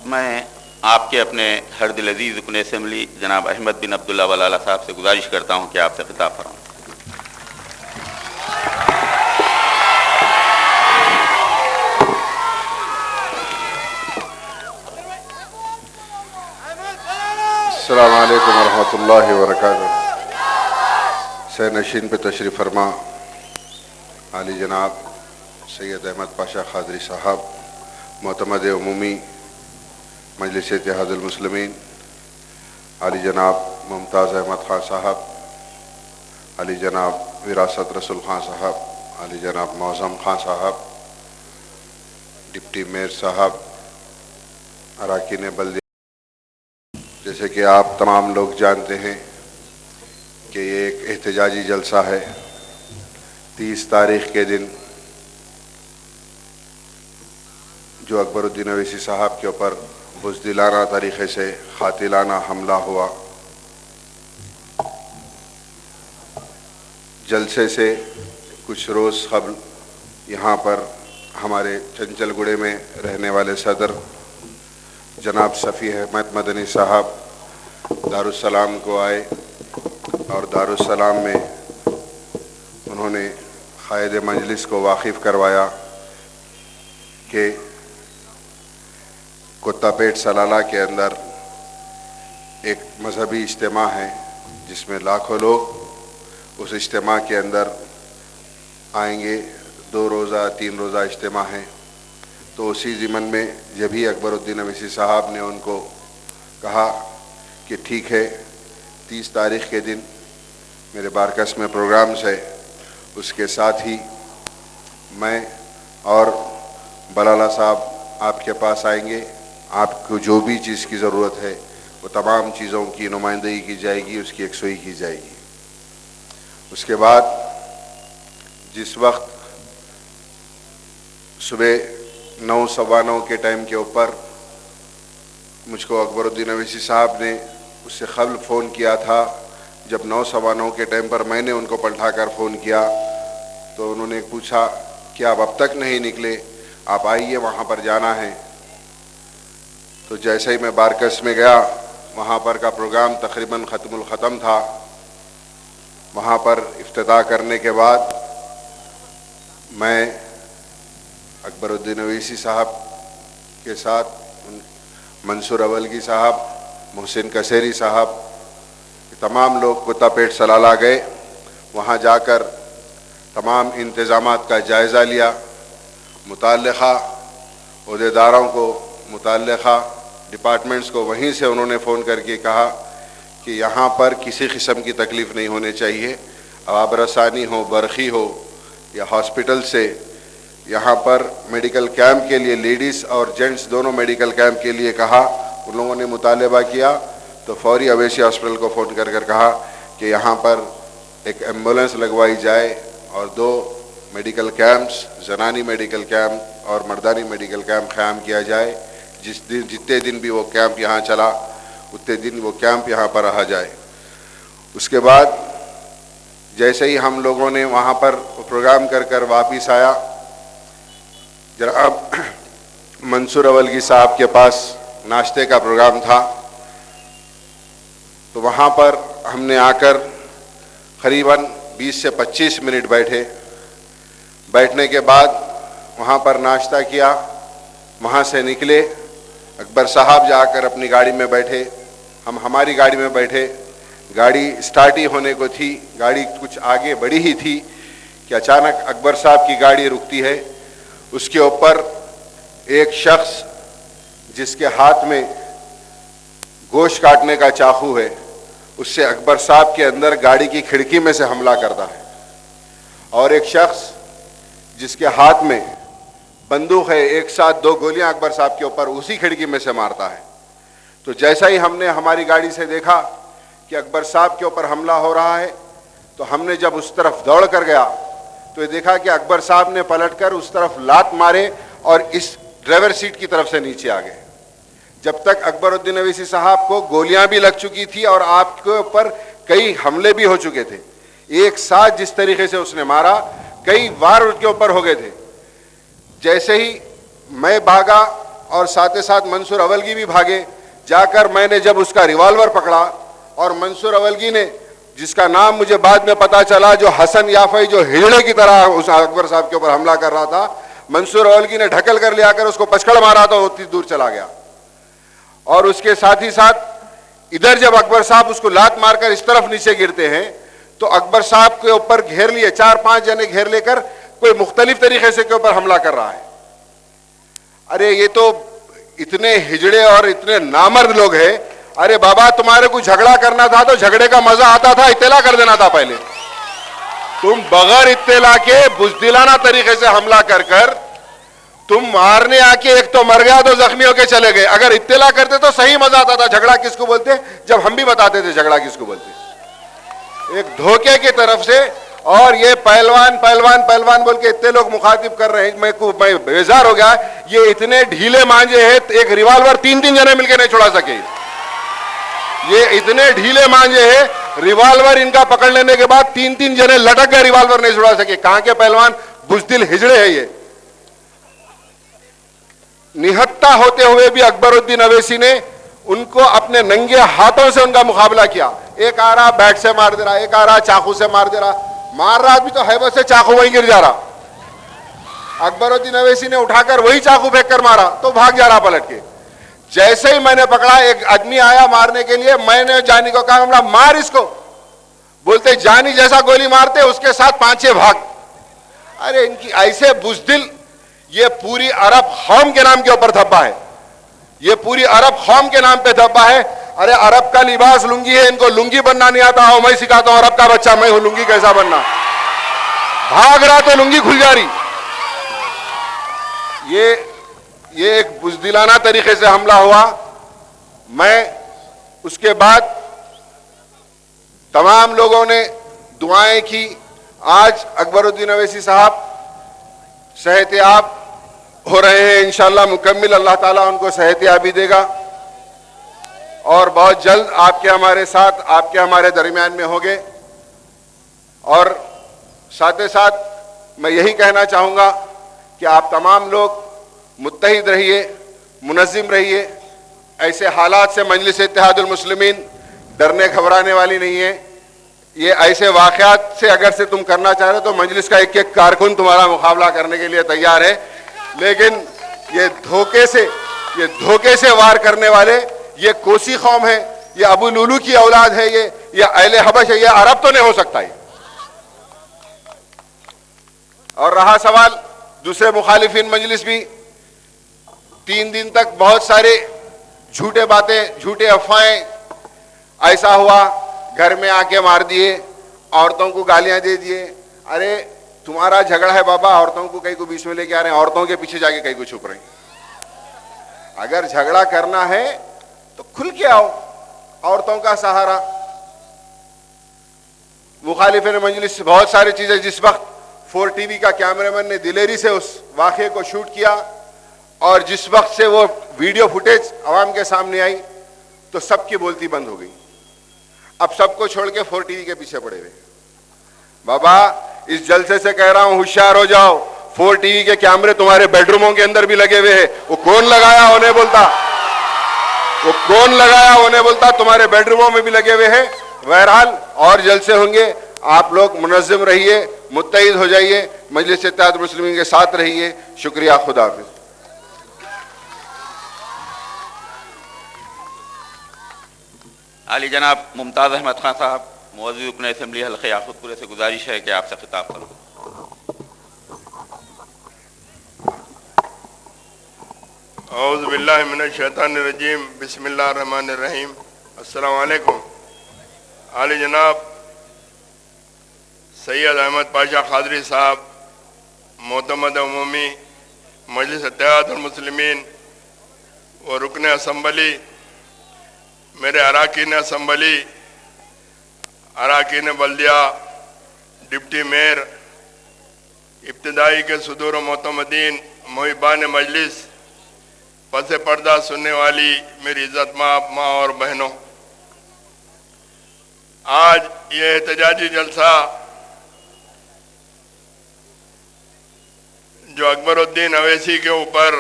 اب میں آپ کے اپنے ہر دل عزیز رکن اسمبلی جناب احمد بن عبداللہ ولالا صاحب سے گزارش کرتا ہوں کہ آپ سے خطاب فرمائیں۔ السلام علیکم ورحمۃ اللہ وبرکاتہ۔ سیر نشین پہ تشریف فرما عالی جناب سید احمد پاشا قادری صاحب، معتمد عمومی مجلس اتحاد المسلمین، عالی جناب ممتاز احمد خان صاحب، عالی جناب وراثت رسول خان صاحب، عالی جناب معظم خان صاحب، ڈپٹی میئر صاحب، اراکین بلدیہ، جیسے کہ آپ تمام لوگ جانتے ہیں کہ یہ ایک احتجاجی جلسہ ہے۔ 30 تاریخ کے دن جو اکبر الدین اویسی صاحب کے اوپر بزدلانہ طریقے سے قاتلانہ حملہ ہوا، جلسے سے کچھ روز قبل یہاں پر ہمارے چنچل گڑے میں رہنے والے صدر جناب صفی احمد مدنی صاحب دارالسلام کو آئے اور دارالسلام میں انہوں نے قائد مجلس کو واقف کروایا کہ کتا پیٹ سلالہ کے اندر ایک مذہبی اجتماع ہے جس میں لاکھوں لوگ اس اجتماع کے اندر آئیں گے۔ 2 روزہ 3 روزہ اجتماع ہے، تو اسی ضمن میں جب ہی اکبر الدین اویسی صاحب نے ان کو کہا کہ ٹھیک ہے 30 تاریخ کے دن میرے بارکس میں پروگرامز ہے، اس کے ساتھ ہی میں اور بلالہ صاحب آپ کے پاس آئیں گے، آپ کو جو بھی چیز کی ضرورت ہے وہ تمام چیزوں کی نمائندگی کی جائے گی، اس کی یکسوئی کی جائے گی۔ اس کے بعد جس وقت صبح 9 سوا 9 کے ٹائم کے اوپر مجھ کو اکبر الدین اویسی صاحب نے اس سے قبل فون کیا تھا، جب 9 سوا 9 کے ٹائم پر میں نے ان کو پلٹا کر فون کیا تو انہوں نے پوچھا کہ آپ اب تک نہیں نکلے، آپ آئیے وہاں پر جانا ہے۔ تو جیسے ہی میں بارکس میں گیا، وہاں پر کا پروگرام تقریباً ختم الختم تھا۔ وہاں پر افتتاح کرنے کے بعد میں اکبر الدین اویسی صاحب کے ساتھ منصور اولگی صاحب، محسن کسیری صاحب، تمام لوگ کتا پیٹ سلالہ گئے۔ وہاں جا کر تمام انتظامات کا جائزہ لیا، متعلقہ عہدیداروں کو، متعلقہ ڈپارٹمنٹس کو وہیں سے انہوں نے فون کر کے کہا کہ یہاں پر کسی قسم کی تکلیف نہیں ہونی چاہیے، آب رسانی ہو، برقی ہو یا ہاسپٹل سے یہاں پر میڈیکل کیمپ کے لیے لیڈیز اور جینٹس دونوں میڈیکل کیمپ کے لیے کہا۔ ان لوگوں نے مطالبہ کیا تو فوری اویسی ہاسپٹل کو فون کر کہا کہ یہاں پر ایک ایمبولینس لگوائی جائے اور 2 میڈیکل کیمپس، زنانی میڈیکل کیمپ اور مردانی میڈیکل کیمپ قیام کیا جائے۔ جتنے دن بھی وہ کیمپ یہاں چلا اتنے دن وہ کیمپ یہاں پر رہا جائے۔ اس کے بعد جیسے ہی ہم لوگوں نے وہاں پر پروگرام کر واپس آیا، جناب منصور اولگی صاحب کے پاس ناشتے کا پروگرام تھا، تو وہاں پر ہم نے آ کر قریباً 20 سے 25 منٹ بیٹھے۔ بیٹھنے کے بعد وہاں پر ناشتہ کیا، وہاں سے نکلے، اکبر صاحب جا کر اپنی گاڑی میں بیٹھے، ہم ہماری گاڑی میں بیٹھے۔ گاڑی سٹارٹ ہی ہونے کو تھی، گاڑی کچھ آگے بڑھی ہی تھی کہ اچانک اکبر صاحب کی گاڑی رکتی ہے۔ اس کے اوپر ایک شخص جس کے ہاتھ میں گوشت کاٹنے کا چاقو ہے، اس سے اکبر صاحب کے اندر گاڑی کی کھڑکی میں سے حملہ کرتا ہے، اور ایک شخص جس کے ہاتھ میں بندوق ہے، ایک ساتھ 2 گولیاں اکبر صاحب کے اوپر اسی کھڑکی میں سے مارتا ہے۔ تو جیسا ہی ہم نے ہماری گاڑی سے دیکھا کہ اکبر صاحب کے اوپر حملہ ہو رہا ہے، تو ہم نے جب اس طرف دوڑ کر گیا تو یہ دیکھا کہ اکبر صاحب نے پلٹ کر اس طرف لات مارے اور اس ڈرائیور سیٹ کی طرف سے نیچے آ گئے۔ جب تک اکبر الدین اویسی صاحب کو گولیاں بھی لگ چکی تھی اور آپ کے اوپر کئی حملے بھی ہو چکے تھے، ایک ساتھ جس طریقے سے اس نے مارا، کئی وار اس کے اوپر ہو گئے تھے۔ جیسے ہی میں بھاگا اور ساتھ ساتھ منصور اولگی بھی بھاگے. جا کر میں نے جب اس کا ریوالور پکڑا اور منصور اولگی نے, جس کا نام مجھے بعد میں پتا چلا, جو حسن یافعی جو ہجڑے کی طرح اس اکبر صاحب کے اوپر حملہ کر رہا تھا, منصور اولگی نے ڈھکل کر لیا کر اس کو پچکڑ مارا تو اتنی دور چلا گیا. اور اس کے ساتھ ہی ساتھ ادھر جب اکبر صاحب اس کو لات مار کر اس طرف نیچے گرتے ہیں تو اکبر صاحب کے اوپر گھیر لیے, 4-5 جنے گھیر لے کر کوئی مختلف طریقے سے کے اوپر حملہ کر رہا ہے. ارے یہ تو اتنے ہجڑے اور اتنے نامرد لوگ ہیں. ارے بابا تمہارے کو جھگڑا کرنا تھا تو جھگڑے کا مزہ آتا تھا, اطلاع کر دینا تھا پہلے. تم بغیر اطلاع کے بزدلانہ طریقے سے حملہ کر کر تم مارنے آ کے ایک تو مر گیا تو زخمی ہو کے چلے گئے. اگر اطلاع کرتے تو صحیح مزہ آتا تھا. جھگڑا کس کو بولتے, جب ہم بھی بتاتے تھے جھگڑا کس کو بولتے, ایک دھوکے کی طرف سے. اور یہ پہلوان پہلوان پہلوان بول کے اتنے لوگ مخاطب کر رہے ہیں, میں بیزار ہو گیا. یہ اتنے ڈھیلے مانجے ہیں, ایک ریوالور 3 جنے مل کے نہیں چھڑا سکے. یہ اتنے ڈھیلے مانجے ہیں, ریوالور ان کا پکڑ لینے کے بعد 3 جنے لٹک گئے, ریوالور نہیں چھڑا سکے. کہاں کے پہلوان, بزدل ہجڑے ہیں. یہ نہتہ ہوتے ہوئے بھی اکبر الدین اویسی نے ان کو اپنے ننگے ہاتھوں سے ان کا مقابلہ کیا. ایک آ رہا بیٹ سے مار دے رہا, ایک آ رہا چاقو سے مار دے رہا, مار رہا بھی تو ہیبت سے چاقو وہیں گر جا رہا. اکبر الدین اویسی نے اٹھا کر وہی چاقو پھینک کر مارا تو بھاگ جا رہا پلٹ کے. جیسے ہی میں نے پکڑا, ایک آدمی آیا مارنے کے لیے, میں نے جانی کو کہا مار اس کو. بولتے جانی جیسا گولی مارتے اس کے ساتھ 5-6 بھاگ. ارے ان کی ایسے بزدل, یہ پوری عرب قوم کے نام کے اوپر دھبا ہے, یہ پوری عرب قوم کے نام پہ دھبا ہے. ارے عرب کا لباس لنگی ہے, ان کو لنگی بننا نہیں آتا. ہو میں سکھاتا ہوں عرب کا بچہ, میں ہوں لنگی کیسا بننا. بھاگ رہا تو لنگی کھل جا رہی. یہ ایک بزدلانہ طریقے سے حملہ ہوا. میں اس کے بعد تمام لوگوں نے دعائیں کی. آج اکبر الدین اویسی صاحب صحت یاب ہو رہے ہیں انشاءاللہ مکمل. اللہ تعالیٰ ان کو صحت یابی دے گا اور بہت جلد آپ کے ہمارے ساتھ, آپ کے ہمارے درمیان میں ہوں گے. اور ساتھ ساتھ میں یہی کہنا چاہوں گا کہ آپ تمام لوگ متحد رہیے, منظم رہیے. ایسے حالات سے مجلس اتحاد المسلمین ڈرنے گھبرانے والی نہیں ہے. یہ ایسے واقعات سے اگر سے تم کرنا چاہ رہے تو مجلس کا ایک ایک کارکن تمہارا مقابلہ کرنے کے لیے تیار ہے. لیکن یہ دھوکے سے وار کرنے والے, یہ کوسی قوم ہے, یہ ابو لولو کی اولاد ہے, یہ اہل حبش ہے, یہ عرب تو نہیں ہو سکتا ہے. اور رہا سوال دوسرے مخالفین مجلس بھی 3 دن تک بہت سارے جھوٹے باتیں, جھوٹے افواہیں, ایسا ہوا گھر میں آ کے مار دیے, عورتوں کو گالیاں دے دیے. ارے تمہارا جھگڑا ہے بابا, عورتوں کو کہیں کو بیچ میں لے کے آ رہے ہیں, عورتوں کے پیچھے جا کے کہیں کو چھپ رہے ہیں. اگر جھگڑا کرنا ہے تو کھل کے آؤ, عورتوں کا سہارا. مخالفین مجلس بہت ساری چیزیں, جس وقت 4 ٹی وی کا کیمرہ مین نے دلیری سے اس واقعے کو شوٹ کیا اور جس وقت سے وہ ویڈیو فوٹیج عوام کے سامنے آئی تو سب کی بولتی بند ہو گئی. اب سب کو چھوڑ کے 4 ٹی وی کے پیچھے پڑے ہوئے. بابا اس جلسے سے کہہ رہا ہوں ہوشیار ہو جاؤ, 4 ٹی وی کے کیمرے تمہارے بیڈ روموں کے اندر بھی لگے ہوئے ہیں. وہ کون لگایا انہیں بولتا, وہ کون لگایا انہیں بولتا, تمہارے بیڈ روموں میں بھی لگے ہوئے ہیں. بہرحال اور جلسے ہوں گے, آپ لوگ منظم رہیے, متحد ہو جائیے, مجلس اتحاد المسلمین کے ساتھ رہیے. شکریہ, خدا حافظ. عالی جناب ممتاز احمد خان صاحب, معزز رکن اسمبلی حلقہ یاقوت پورے سے گزارش ہے کہ آپ سے خطاب کروں. اعوذ باللہ من الشیطان الرجیم, بسم اللہ الرحمن الرحیم. السلام علیکم. عالی جناب سید احمد پاشا قادری صاحب, معتمد عمومی مجلس اتحاد المسلمین و رکن اسمبلی, میرے اراکین اسمبلی, اراکین بلدیہ, ڈپٹی میئر, ابتدائی کے صدور و معتمدین, محبان مجلس, پس پردہ سننے والی میری عزت ماں اور بہنوں, آج یہ احتجاجی جلسہ جو اکبر الدین اویسی کے اوپر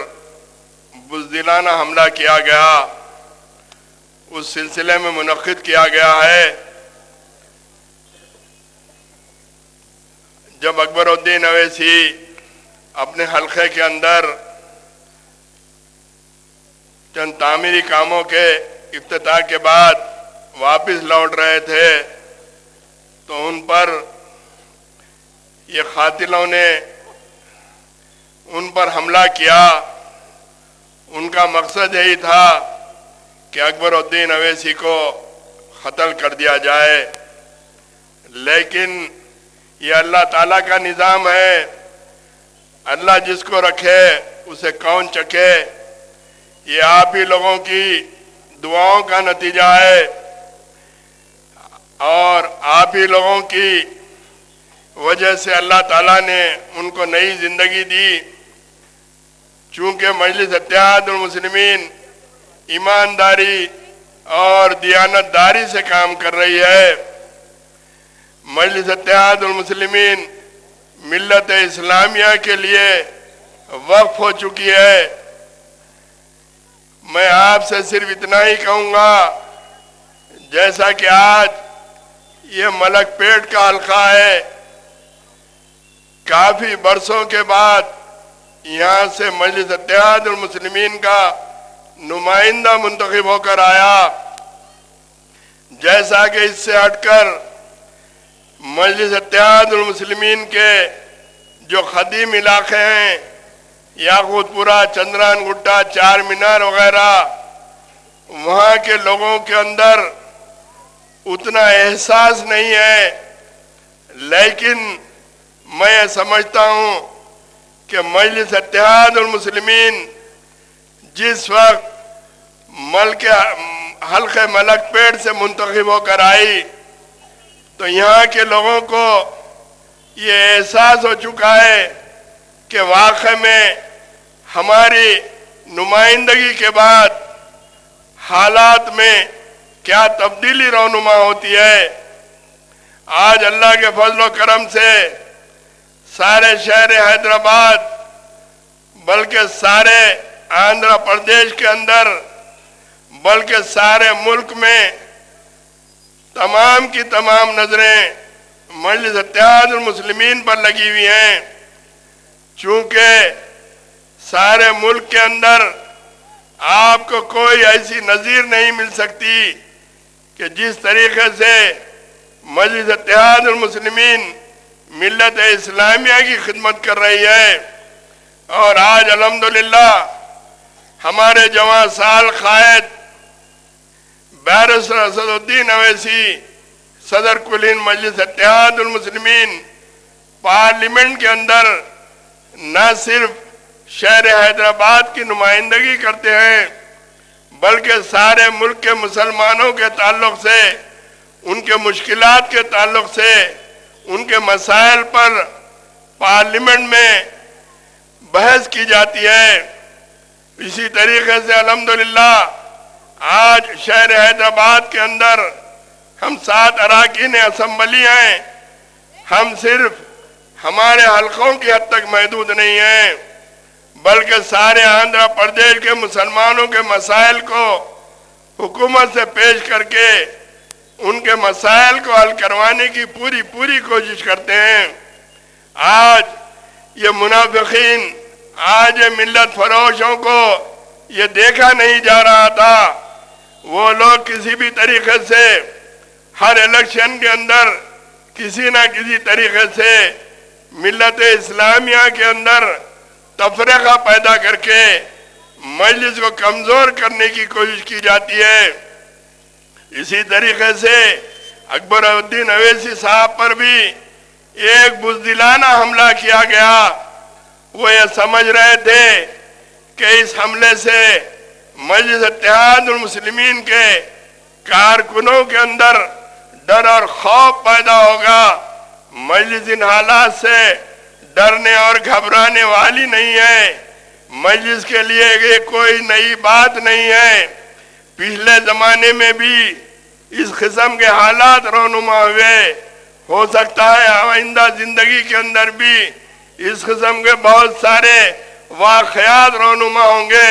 بزدلانہ حملہ کیا گیا اس سلسلے میں منعقد کیا گیا ہے. جب اکبر الدین اویسی اپنے حلقے کے اندر چند تعمیری کاموں کے افتتاح کے بعد واپس لوٹ رہے تھے تو ان پر یہ قاتلوں نے ان پر حملہ کیا. ان کا مقصد یہی تھا کہ اکبر الدین اویسی کو قتل کر دیا جائے، لیکن یہ اللہ تعالیٰ کا نظام ہے. اللہ جس کو رکھے اسے کون چکے. یہ آپ ہی لوگوں کی دعاؤں کا نتیجہ ہے اور آپ ہی لوگوں کی وجہ سے اللہ تعالیٰ نے ان کو نئی زندگی دی. چونکہ مجلس اتحاد المسلمین ایمانداری اور دیانتداری سے کام کر رہی ہے. مجلس اتحاد المسلمین ملت اسلامیہ کے لیے وقف ہو چکی ہے. میں آپ سے صرف اتنا ہی کہوں گا، جیسا کہ آج یہ ملک پیٹ کا حلقہ ہے، کافی برسوں کے بعد یہاں سے مجلس اتحاد المسلمین کا نمائندہ منتخب ہو کر آیا. جیسا کہ اس سے ہٹ کر مجلس اتحاد المسلمین کے جو قدیم علاقے ہیں، یاقوت پورہ، چندران گٹا، چار مینار وغیرہ، وہاں کے لوگوں کے اندر اتنا احساس نہیں ہے. لیکن میں سمجھتا ہوں کہ مجلس اتحاد المسلمین جس وقت حلقہ ملک پیٹ سے منتخب ہو کر آئی تو یہاں کے لوگوں کو یہ احساس ہو چکا ہے کہ واقع میں ہماری نمائندگی کے بعد حالات میں کیا تبدیلی رونما ہوتی ہے. آج اللہ کے فضل و کرم سے سارے شہر حیدرآباد بلکہ سارے آندھرا پردیش کے اندر بلکہ سارے ملک میں تمام کی تمام نظریں مجلس اتحاد المسلمین پر لگی ہوئی ہیں. چونکہ سارے ملک کے اندر آپ کو کوئی ایسی نظیر نہیں مل سکتی کہ جس طریقے سے مجلس اتحاد المسلمین ملت اسلامیہ کی خدمت کر رہی ہے. اور آج الحمدللہ ہمارے جوان سال قائد بیرسٹر اسد الدین اویسی صدر کلین مجلس اتحاد المسلمین پارلیمنٹ کے اندر نہ صرف شہر حیدرآباد کی نمائندگی کرتے ہیں بلکہ سارے ملک کے مسلمانوں کے تعلق سے، ان کے مشکلات کے تعلق سے، ان کے مسائل پر پارلیمنٹ میں بحث کی جاتی ہے. اسی طریقے سے الحمدللہ آج شہر حیدرآباد کے اندر ہم 7 اراکین اسمبلی ہیں. ہم صرف ہمارے حلقوں کی حد تک محدود نہیں ہیں بلکہ سارے آندھرا پردیش کے مسلمانوں کے مسائل کو حکومت سے پیش کر کے ان کے مسائل کو حل کروانے کی پوری کوشش کرتے ہیں. آج یہ منافقین، آج یہ ملت فروشوں کو یہ دیکھا نہیں جا رہا تھا. وہ لوگ کسی بھی طریقے سے ہر الیکشن کے اندر کسی نہ کسی طریقے سے ملت اسلامیہ کے اندر تفرقہ پیدا کر کے مجلس کو کمزور کرنے کی کوشش کی جاتی ہے. اسی طریقے سے اکبر الدین اویسی صاحب پر بھی ایک بزدلانہ حملہ کیا گیا. وہ یہ سمجھ رہے تھے کہ اس حملے سے مجلس اتحاد المسلمین کے کارکنوں کے اندر ڈر اور خوف پیدا ہوگا. مجلس ان حالات سے ڈرنے اور گھبرانے والی نہیں ہے. مجلس کے لیے یہ کوئی نئی بات نہیں ہے. پچھلے زمانے میں بھی اس قسم کے حالات رونما ہوئے. ہو سکتا ہے آئندہ زندگی کے اندر بھی اس قسم کے بہت سارے واقعات رونما ہوں گے.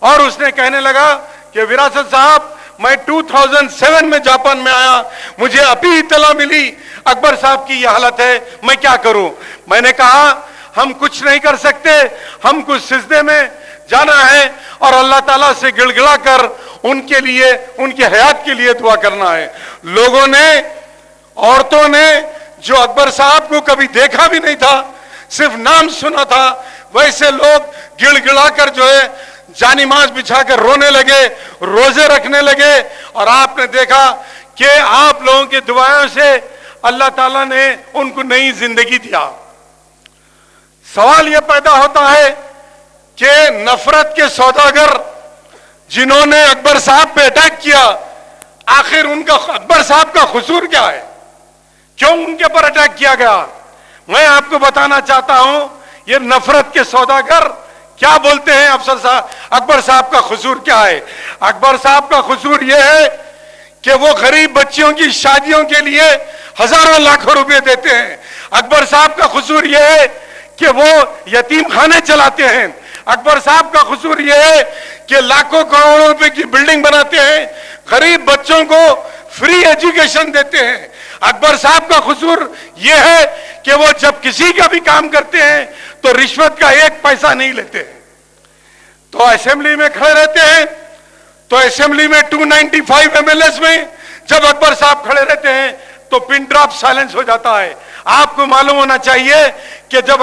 اور اس نے کہنے لگا کہ وراثت صاحب میں 2007 میں جاپان میں آیا, مجھے ابھی اطلاع ملی اکبر صاحب کی یہ حالت ہے, میں کیا کروں؟ میں نے کہا ہم کچھ نہیں کر سکتے, ہم کو سجدے میں جانا ہے اور اللہ تعالیٰ سے گڑ گڑا کر ان کے لیے, ان کی حیات کے لیے دعا کرنا ہے. لوگوں نے, عورتوں نے جو اکبر صاحب کو کبھی دیکھا بھی نہیں تھا, صرف نام سنا تھا, ویسے لوگ گڑ گڑا کر جو ہے جانماز بچھا کر رونے لگے, روزے رکھنے لگے. اور آپ نے دیکھا کہ آپ لوگوں کے دعاؤں سے اللہ تعالیٰ نے ان کو نئی زندگی دیا. سوال یہ پیدا ہوتا ہے کہ نفرت کے سوداگر جنہوں نے اکبر صاحب پہ اٹیک کیا, آخر ان کا, اکبر صاحب کا قصور کیا ہے؟ کیوں ان کے پر اٹیک کیا گیا؟ میں آپ کو بتانا چاہتا ہوں یہ نفرت کے سوداگر کیا بولتے ہیں افسر صاحب, اکبر صاحب کا قصور کیا ہے؟ اکبر صاحب کا قصور یہ ہے کہ وہ غریب بچیوں کی شادیوں کے لیے ہزاروں لاکھوں روپے دیتے ہیں. اکبر صاحب کا قصور یہ ہے کہ وہ یتیم خانے چلاتے ہیں. اکبر صاحب کا قصور یہ ہے کہ لاکھوں کروڑوں روپے کی بلڈنگ بناتے ہیں, غریب بچوں کو فری ایجوکیشن دیتے ہیں. اکبر صاحب کا قصور یہ ہے کہ وہ جب کسی کا بھی کام کرتے ہیں تو رشوت کا ایک پیسہ نہیں لیتے. تو اسمبلی میں کھڑے رہتے ہیں, تو اسمبلی میں 295 MLAs میں جب اکبر صاحب کھڑے رہتے ہیں تو پن ڈراپ سائلنس ہو جاتا ہے. آپ کو معلوم ہونا چاہیے کہ جب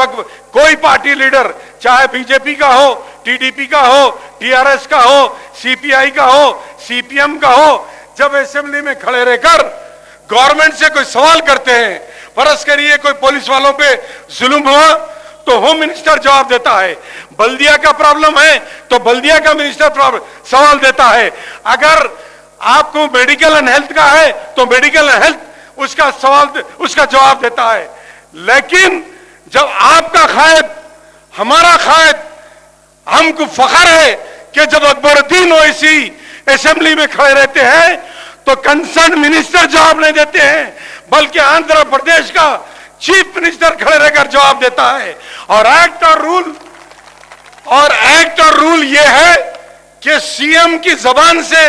کوئی پارٹی لیڈر, چاہے بی جے پی کا ہو, ٹی ڈی پی کا ہو, ٹی آر ایس کا ہو, سی پی آئی کا ہو, سی پی ایم کا ہو, جب اسمبلی میں کھڑے رہ کر گورنمنٹ سے کوئی سوال کرتے ہیں, فرض کریے کوئی پولیس والوں پہ ظلم ہوا تو ہوم منسٹر جواب دیتا ہے, بلدیہ کا پرابلم ہے تو بلدیہ کا منسٹر سوال دیتا ہے, اگر آپ کو میڈیکل اینڈ ہیلتھ کا ہے تو میڈیکل اینڈ ہیلتھ اس کا سوال, اس کا جواب دیتا ہے. لیکن جب آپ کا قائد, ہمارا قائد, ہم کو فخر ہے کہ جب اکبر الدین اویسی اسمبلی میں کھڑے رہتے ہیں تو کنسرن منسٹر جواب نہیں دیتے ہیں, بلکہ آندھرا پردیش کا چیف منسٹر کھڑے رہ کر جواب دیتا ہے. اور ایکٹ اور رول یہ ہے کہ سی ایم کی زبان سے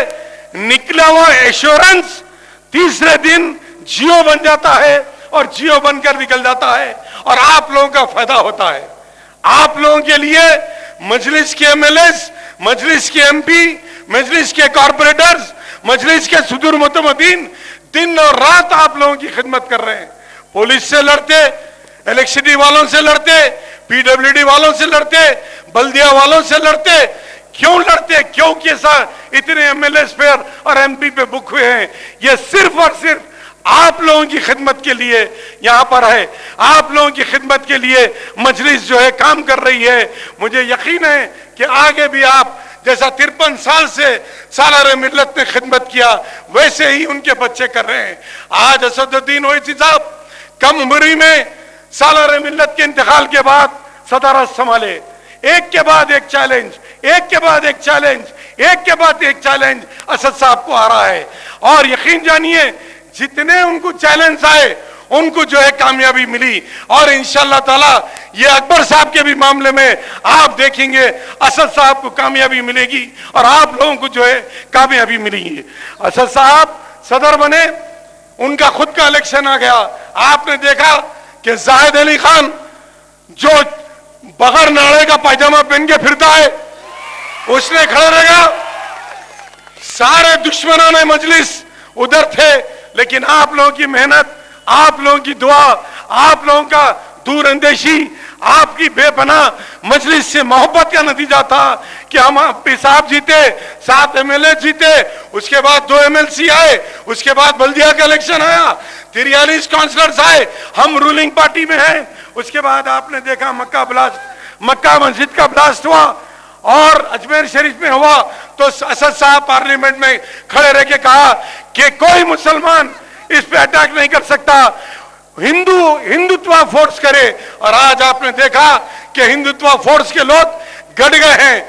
نکلا ہوا ایشورنس تیسرے دن جیو بن جاتا ہے اور جیو بن کر نکل جاتا ہے اور آپ لوگوں کا فائدہ ہوتا ہے. آپ لوگوں کے لیے مجلس کے ایم ایل ایز, مجلس کے ایم پی, مجلس کے کارپوریٹرز, مجلس کے صدور متمدین دن اور رات آپ لوگوں کی خدمت کر رہے ہیں. پولیس سے لڑتے, الیکٹریسٹی والوں سے لڑتے, پی ڈبلیو ڈی والوں سے لڑتے, بلدیہ والوں سے لڑتے. کیوں لڑتے؟ کیونکہ اتنے ایم ایل ایز پہ اور ایم پی پہ بک ہوئے ہیں. یہ صرف اور صرف آپ لوگوں کی خدمت کے لیے یہاں پر ہے, آپ لوگوں کی خدمت کے لیے مجلس جو ہے کام کر رہی ہے. مجھے یقین ہے کہ آگے بھی آپ جیسا 53 سال سے سالار ملت نے خدمت کیا ویسے ہی ان کے بچے کر رہے ہیں. آج اسد الدین اویسی صاحب کم عمری میں سالار ملت کے انتقال کے بعد صدارت سنبھالے. ایک کے بعد ایک چیلنج, ایک کے بعد ایک چیلنج, ایک کے بعد ایک چیلنج اسد صاحب کو آ رہا ہے. اور یقین جانیے جتنے ان کو چیلنج آئے ان کو جو ہے کامیابی ملی. اور انشاءاللہ تعالی یہ اکبر صاحب کے بھی معاملے میں آپ دیکھیں گے اسد صاحب کو کامیابی ملے گی اور آپ لوگوں کو جو ہے کامیابی ملے گی. اسد صاحب صدر بنے, ان کا خود کا الیکشن آ گیا. آپ نے دیکھا کہ زاہد علی خان جو بغیر ناڑے کا پائجامہ پہن کے پھرتا ہے اس نے کھڑا رہا. سارے دشمنان مجلس ادھر تھے, لیکن آپ لوگوں کی محنت, آپ لوگوں کی دعا, آپ لوگوں کا دور اندیشی, آپ کی بے پناہ مجلس سے محبت کا نتیجہ تھا کہ ہم پی صاحب جیتے, 7 ایم ایل اے جیتے, اس کے بعد 2 ایم ایل سی آئے, اس کے بعد بلدیہ کا الیکشن آیا, 43 کونسلرز آئے, ہم رولنگ پارٹی میں ہیں. اس کے بعد آپ نے دیکھا مکہ مسجد کا بلاسٹ ہوا اور اجمیر شریف میں ہوا تو اسد صاحب پارلیمنٹ میں کھڑے رہ کے کہا کہ کوئی مسلمان اس پہ اٹیک نہیں کر سکتا, ہندوتوا فورس کرے. اور آج آپ نے دیکھا کہ ہندوتوا فورس کے لوگ گڑ گئے ہیں.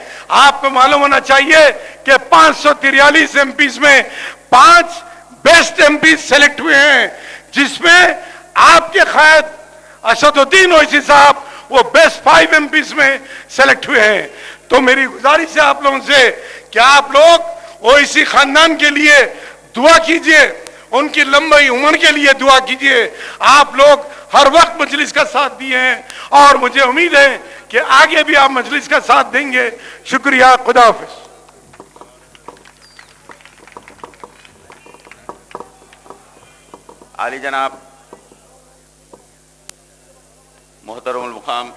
آپ کو معلوم ہونا چاہیے کہ 543 ایم پیز میں 5 بیسٹ ایم پیز سلیکٹ ہوئے ہیں, جس میں آپ کے قائد اسد الدین اویسی صاحب وہ بیسٹ 5 ایم پیز میں سلیکٹ ہوئے ہیں. تو میری گزارش ہے آپ لوگوں سے کہ آپ لوگ اویسی خاندان کے لیے دعا کیجئے، ان کی لمبی عمر کے لیے دعا کیجئے۔ آپ لوگ ہر وقت مجلس کا ساتھ دیے ہیں اور مجھے امید ہے کہ آگے بھی آپ مجلس کا ساتھ دیں گے۔ شکریہ، خدا حافظ۔ عالی جناب محترم المقام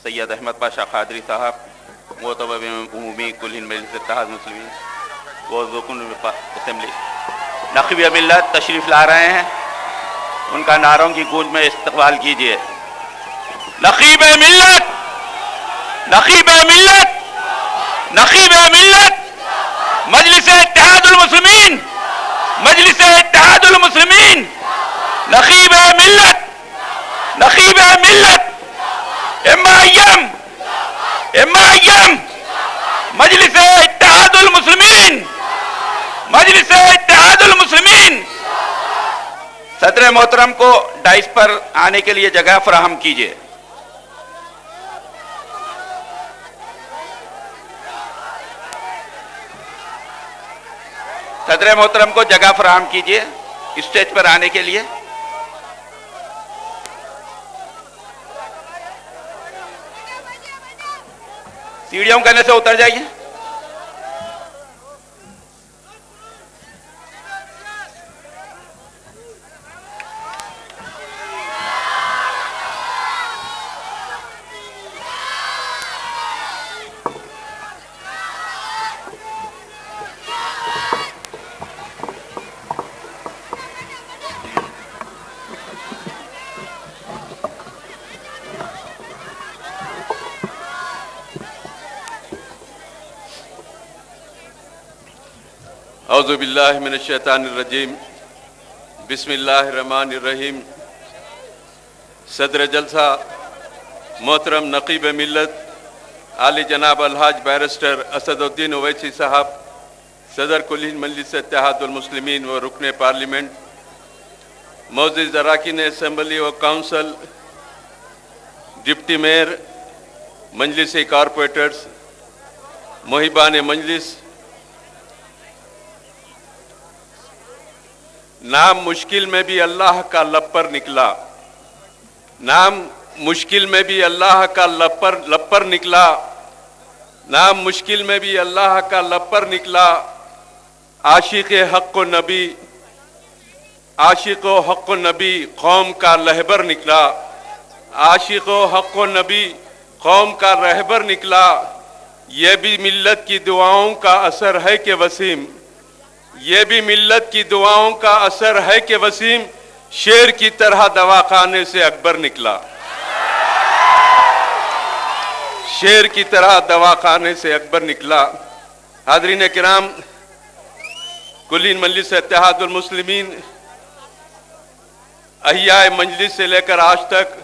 سید احمد پاشا قادری صاحب، معتبر عمومی کل ہند مجلس اتحاد مسلمین و رکن اسمبلی نقیب ملت تشریف لا رہے ہیں، ان کا نعروں کی گونج میں استقبال کیجیے۔ نقیب ملت، نقیب ملت، نقیب ملت، مجلس اتحاد المسلمین، مجلس اتحاد المسلمین، نقیب ملت، نقیب ملت، MIM، MIM، مجلس اتحاد المسلمین، مجلس اتحاد المسلمین۔ صدر محترم کو ڈائس پر آنے کے لیے جگہ فراہم کیجیے۔ صدر محترم کو جگہ فراہم کیجیے اسٹیج پر آنے کے لیے۔ سیڑھیوں کہنے سے اتر جائیے۔ اعوذ باللہ من الشیطان الرجیم، بسم اللہ الرحمن الرحیم۔ صدر جلسہ محترم نقیب ملت عالی جناب الحاج بیرسٹر اسد الدین اویسی صاحب، صدر کل ہند مجلس اتحاد المسلمین و رکن پارلیمنٹ، معزز اراکین اسمبلی و council, deputy mayor, مجلسی corporators, Muhiban مجلس، نام مشکل میں بھی اللہ کا لب پر نکلا، نام مشکل میں بھی اللہ کا لب پر نکلا، نام مشکل میں بھی اللہ کا لب پر نکلا، عاشق حق و نبی، عاشق و حق و نبی قوم کا رہبر نکلا، عاشق و حق و نبی قوم کا رہبر نکلا۔ یہ بھی ملت کی دعاؤں کا اثر ہے کہ وسیم، یہ بھی ملت کی دعاؤں کا اثر ہے کہ وسیم، شیر کی طرح دواخانے سے اکبر نکلا، شیر کی طرح دواخانے سے اکبر نکلا۔ حاضرین کرام، کل ہند مجلس اتحاد المسلمین احیاء مجلس سے لے کر آج تک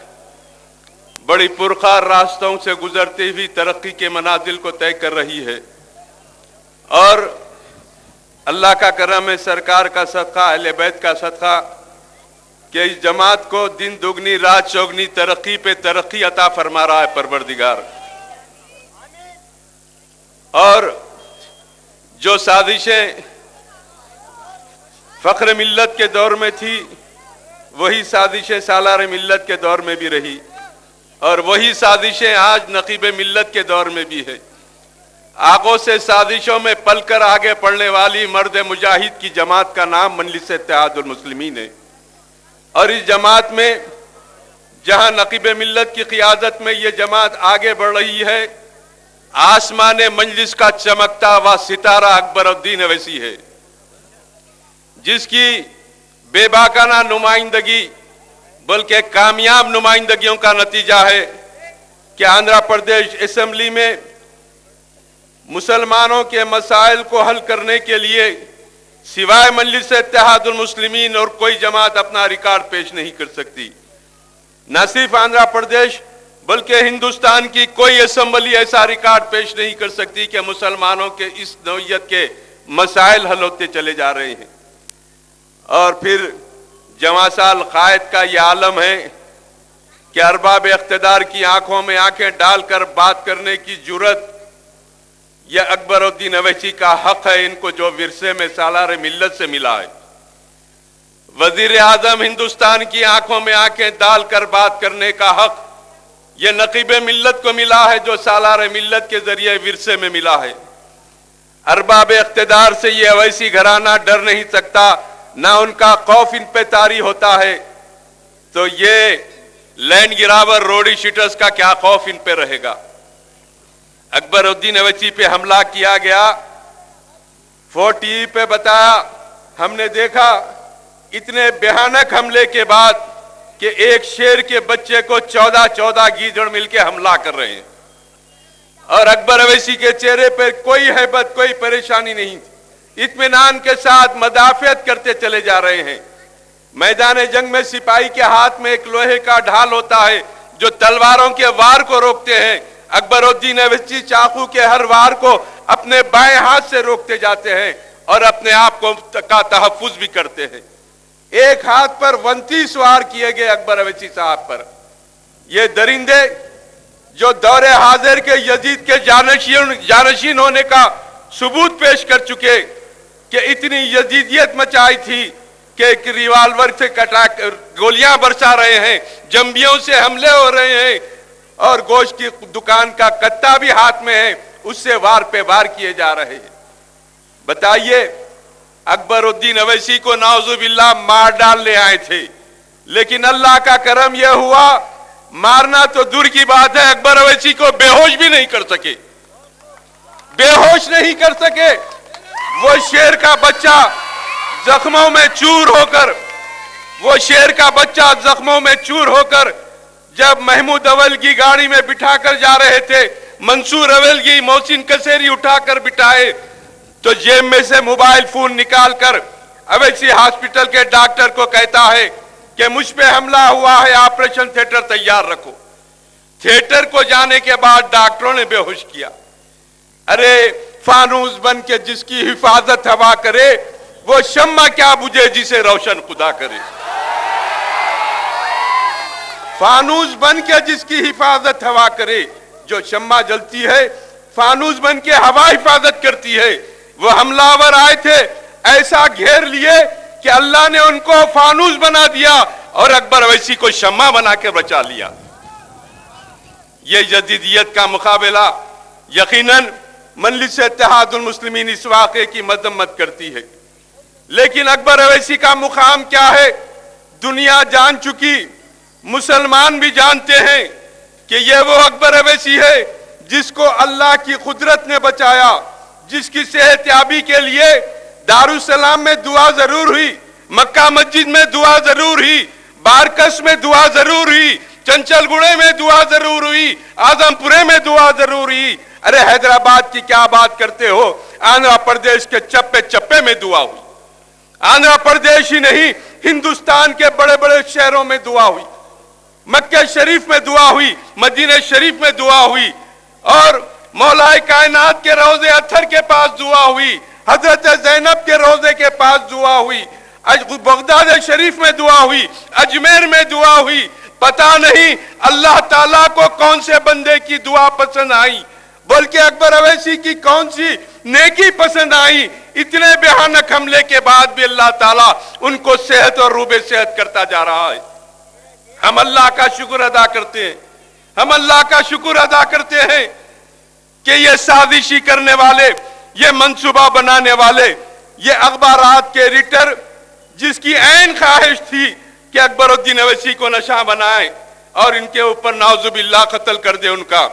بڑی پرخار راستوں سے گزرتی ہوئی ترقی کے منازل کو طے کر رہی ہے، اور اللہ کا کرم ہے، سرکار کا صدقہ، اہل بیت کا صدقہ، کہ اس جماعت کو دن دگنی رات چوگنی ترقی پہ ترقی عطا فرما رہا ہے پروردگار۔ اور جو سازشیں فخر ملت کے دور میں تھی، وہی سازشیں سالار ملت کے دور میں بھی رہی، اور وہی سازشیں آج نقیب ملت کے دور میں بھی ہے۔ آگوں سے سازشوں میں پل کر آگے پڑھنے والی مرد مجاہد کی جماعت کا نام مجلس اتحاد المسلمین ہے، اور اس جماعت میں جہاں نقیب ملت کی قیادت میں یہ جماعت آگے بڑھ رہی ہے، آسمان مجلس کا چمکتا ہوا ستارہ اکبر الدین اویسی ہے، جس کی بے باکانہ نمائندگی بلکہ کامیاب نمائندگیوں کا نتیجہ ہے کہ آندھرا پردیش اسمبلی میں مسلمانوں کے مسائل کو حل کرنے کے لیے سوائے مجلس اتحاد المسلمین اور کوئی جماعت اپنا ریکارڈ پیش نہیں کر سکتی۔ نہ صرف آندھرا پردیش بلکہ ہندوستان کی کوئی اسمبلی ایسا ریکارڈ پیش نہیں کر سکتی کہ مسلمانوں کے اس نوعیت کے مسائل حل ہوتے چلے جا رہے ہیں۔ اور پھر جماسا القائد کا یہ عالم ہے کہ ارباب اقتدار کی آنکھوں میں آنکھیں ڈال کر بات کرنے کی جرت یہ اکبر الدین اویسی کا حق ہے ان کو جو ورثے میں سالار ملت سے ملا ہے۔ وزیر اعظم ہندوستان کی آنکھوں میں آنکھیں ڈال کر بات کرنے کا حق یہ نقیب ملت کو ملا ہے جو سالار ملت کے ذریعے ورثے میں ملا ہے۔ ارباب اقتدار سے یہ اویسی گھرانہ ڈر نہیں سکتا، نہ ان کا خوف ان پہ طاری ہوتا ہے، تو یہ لینڈ گراور روڈی شیٹرز کا کیا خوف ان پہ رہے گا۔ اکبر الدین اویسی پہ حملہ کیا گیا، 4 پہ بتایا، ہم نے دیکھا اتنے بھیانک حملے کے بعد کہ ایک شیر کے بچے کو 14 گیدڑ مل کے حملہ کر رہے ہیں، اور اکبر اویسی کے چہرے پر کوئی ہیبت، کوئی پریشانی نہیں، اطمینان کے ساتھ مدافعت کرتے چلے جا رہے ہیں۔ میدان جنگ میں سپاہی کے ہاتھ میں ایک لوہے کا ڈھال ہوتا ہے جو تلواروں کے وار کو روکتے ہیں، اکبر الدین اویسی چاقو کے ہر وار کو اپنے بائیں ہاتھ سے روکتے جاتے ہیں اور اپنے آپ کو کا تحفظ بھی کرتے ہیں۔ ایک ہاتھ پر 29 وار کیے گئے اکبر اویسی صاحب پر۔ یہ درندے جو دور حاضر کے یزید کے جانشین ہونے کا ثبوت پیش کر چکے کہ اتنی یزیدیت مچائی تھی کہ ایک ریوالور سے گولیاں برسا رہے ہیں، جمبیوں سے حملے ہو رہے ہیں، اور گوشت کی دکان کا کتا بھی ہاتھ میں ہے، اس سے وار پہ وار کیے جا رہے ہیں۔ بتائیے، اکبر الدین اویسی کو نعوذ باللہ مار ڈالنے آئے تھے، لیکن اللہ کا کرم یہ ہوا، مارنا تو دور کی بات ہے، اکبر اویسی کو بے ہوش بھی نہیں کر سکے، بے ہوش نہیں کر سکے۔ وہ شیر کا بچہ زخموں میں چور ہو کر جب محمود اولگی گاڑی میں بٹھا کر جا رہے تھے، منصور اولگی محسن کسیری اٹھا کر بٹھائے، تو جیب میں سے موبائل فون نکال کر اویسی ہاسپٹل کے ڈاکٹر کو کہتا ہے کہ مجھ پہ حملہ ہوا ہے، آپریشن تھیٹر تیار رکھو۔ تھیٹر کو جانے کے بعد ڈاکٹروں نے بے ہوش کیا۔ ارے فانوس بن کے جس کی حفاظت ہوا کرے، وہ شمع کیا بجھے جسے روشن خدا کرے۔ فانوس بن کے جس کی حفاظت ہوا کرے، جو شمع جلتی ہے، فانوس بن کے ہوا حفاظت کرتی ہے۔ وہ حملہ آئے تھے، ایسا گھیر لیے کہ اللہ نے ان کو فانوس بنا دیا اور اکبر اویسی کو شمع بنا کے بچا لیا۔ یہ جدیدیت کا مقابلہ یقیناً مجلس اتحاد المسلمین اس واقعے کی مذمت کرتی ہے، لیکن اکبر اویسی کا مقام کیا ہے؟ دنیا جان چکی، مسلمان بھی جانتے ہیں کہ یہ وہ اکبر اویسی ہے جس کو اللہ کی قدرت نے بچایا، جس کی صحت یابی کے لیے دارالسلام میں دعا ضرور ہوئی، مکہ مسجد میں دعا ضرور ہوئی، بارکس میں دعا ضرور ہوئی، چنچل گڑے میں دعا ضرور ہوئی، اعظم پورے میں دعا ضرور ہوئی۔ ارے حیدرآباد کی کیا بات کرتے ہو، آندھرا پردیش کے چپے چپے میں دعا ہوئی۔ آندھرا پردیش ہی نہیں، ہندوستان کے بڑے بڑے شہروں میں دعا ہوئی، مکہ شریف میں دعا ہوئی، مدینہ شریف میں دعا ہوئی، اور مولا کائنات کے روضے اطہر کے پاس دعا ہوئی، حضرت زینب کے روضے کے پاس دعا ہوئی، بغداد شریف میں دعا ہوئی، اجمیر میں دعا ہوئی۔ پتہ نہیں اللہ تعالیٰ کو کون سے بندے کی دعا پسند آئی، بلکہ اکبر اویسی کی کون سی نیکی پسند آئی۔ اتنے بھیانک حملے کے بعد بھی اللہ تعالیٰ ان کو صحت اور روبے صحت کرتا جا رہا ہے۔ ہم اللہ کا شکر ادا کرتے ہیں، ہم اللہ کا شکر ادا کرتے ہیں کہ یہ سازشی کرنے والے، یہ منصوبہ بنانے والے، یہ اخبارات کے ایڈیٹر جس کی عین خواہش تھی کہ اکبر الدین اویسی کو نشہ بنائیں اور ان کے اوپر نعوذ باللہ قتل کر دے ان کا۔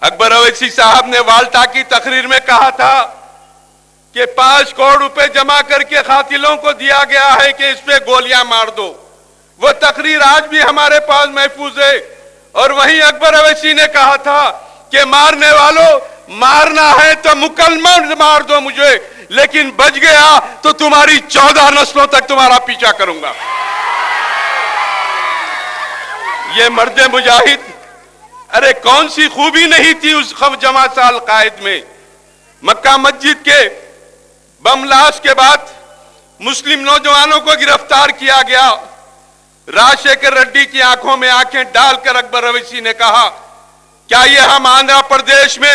اکبر اویسی صاحب نے والٹا کی تقریر میں کہا تھا کہ 5 کروڑ روپے جمع کر کے قاتلوں کو دیا گیا ہے کہ اس پہ گولیاں مار دو۔ وہ تقریر آج بھی ہمارے پاس محفوظ ہے۔ اور وہیں اکبر اویسی نے کہا تھا کہ مارنے والوں، مارنا ہے تو مکمل مار دو مجھے، لیکن بچ گیا تو تمہاری 14 نسلوں تک تمہارا پیچھا کروں گا۔ یہ مرد مجاہد، ارے کون سی خوبی نہیں تھی اس جماعت سال قائد میں۔ مکہ مسجد کے بم بلاسٹ کے بعد مسلم نوجوانوں کو گرفتار کیا گیا۔ راجشیکھر ریڈی کی آنکھوں میں آنکھیں ڈال کر اکبر اویسی نے کہا، کیا یہ ہم آندھرا پردیش میں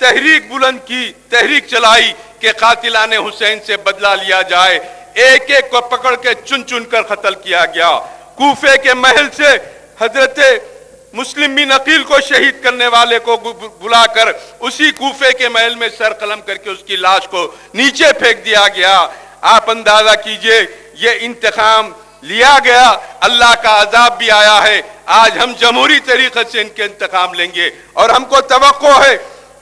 تحریک بلند کی, تحریک چلائی کہ قاتلان حسین سے بدلہ لیا جائے. ایک ایک کو پکڑ کے چن چن کر قتل کیا گیا. کوفے کے محل سے حضرت مسلم بن عقیل کو شہید کرنے والے کو بلا کر اسی کوفے کے محل میں سر قلم کر کے اس کی لاش کو نیچے پھینک دیا گیا. آپ اندازہ کیجئے یہ انتقام لیا گیا, اللہ کا عذاب بھی آیا ہے. آج ہم جمہوری طریقے سے ان کے انتقام لیں گے, اور ہم کو توقع ہے